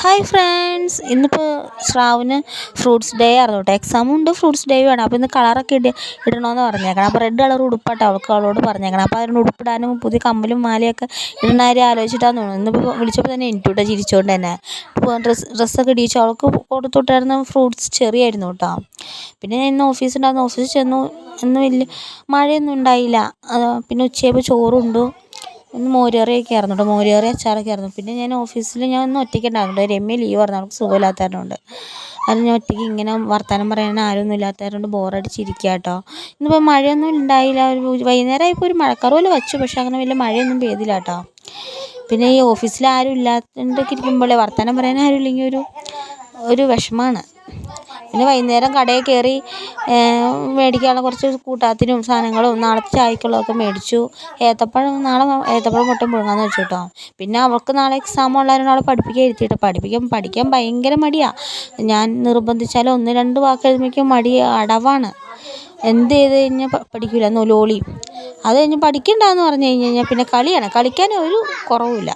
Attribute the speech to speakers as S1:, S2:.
S1: Hi friends, ഇന്നിപ്പോൾ ശ്രാവിന് fruits day ആയിരുന്നു കേട്ടോ. എക്സാമും ഉണ്ട്, ഫ്രൂട്ട്സ് ഡേയും ആണ്. അപ്പോൾ ഇന്ന് കളറൊക്കെ ഇടണമെന്ന് പറഞ്ഞേക്കണം. അപ്പോൾ റെഡ് കളർ ഉടുപ്പാട്ടോ അവളോട് പറഞ്ഞേക്കണം. അപ്പോൾ അതിന് ഉടുപ്പിടാനും പുതിയ കമ്മലും മാലയൊക്കെ ഇടുന്ന കാര്യം ആലോചിച്ചിട്ടാന്ന് തോന്നുന്നു. ഇന്നിപ്പോൾ വിളിച്ചപ്പോൾ തന്നെ എനിക്കൂട്ടോ ചിരിച്ചുകൊണ്ട് തന്നെ ഡ്രസ്സൊക്കെ ഇടിച്ചു അവൾക്ക് കൊടുത്തുവിട്ടായിരുന്ന ഫ്രൂട്ട്സ് ചെറിയായിരുന്നു കേട്ടോ. പിന്നെ ഞാൻ ഇന്ന് ഓഫീസിൽ ചെന്നു. ഇന്ന് വലിയ മഴയൊന്നും ഉണ്ടായില്ല. പിന്നെ ഉച്ചയായപ്പോൾ ചോറുണ്ടു. ഇന്ന് മോരുകറിയൊക്കെ ആയിരുന്നു കേട്ടോ. മോരുകറി അച്ചാറൊക്കെ ആയിരുന്നു. പിന്നെ ഞാൻ ഇന്ന് ഒറ്റയ്ക്ക് ഉണ്ടായിരുന്നു. രമ്യ ലീവ് പറഞ്ഞു, അവൾക്ക് സുഖമില്ലാത്തതുകൊണ്ട്. അത് ഞാൻ ഒറ്റയ്ക്ക് ഇങ്ങനെ വർത്തമാനം പറയാൻ ആരൊന്നും ഇല്ലാത്തതുകൊണ്ട് ബോറടിച്ചിരിക്കുക കേട്ടോ. ഇന്നിപ്പോൾ മഴയൊന്നും ഉണ്ടായില്ല. വൈകുന്നേരമായപ്പോൾ ഒരു മഴക്കാറ് പോലെ വച്ചു, പക്ഷെ അങ്ങനെ വലിയ മഴയൊന്നും പെയ്തില്ല കേട്ടോ. പിന്നെ ഈ ഓഫീസിൽ ആരും ഇല്ലാത്തതൊക്കെ ഇരിക്കുമ്പോഴേ വർത്തമാനം പറയാൻ ആരും ഇല്ലെങ്കിൽ ഒരു വിഷമമാണ്. പിന്നെ വൈകുന്നേരം കടയിൽ കയറി മേടിക്കാനുള്ള കുറച്ച് കൂട്ടാത്തിനും സാധനങ്ങളും നാളത്തെ ചായക്കുള്ളതൊക്കെ മേടിച്ചു. നാളെ ഏത്തപ്പഴം മുട്ടയും പുഴുങ്ങാമെന്ന് വെച്ചു കേട്ടോ. പിന്നെ അവൾക്ക് നാളെ എക്സാം ഉള്ളവരും അവളെ പഠിക്കാൻ ഭയങ്കര മടിയാണ്. ഞാൻ നിർബന്ധിച്ചാലും 1-2 വാക്ക് എഴുതുമ്പോഴേക്കും മടി അടവാണ്. എന്ത് ചെയ്ത് കഴിഞ്ഞാൽ പഠിക്കില്ല, ലോളി. അത് കഴിഞ്ഞ് പഠിക്കണ്ടെന്ന് പറഞ്ഞു കഴിഞ്ഞാൽ പിന്നെ കളിയാണ്. കളിക്കാൻ ഒരു കുറവുമില്ല.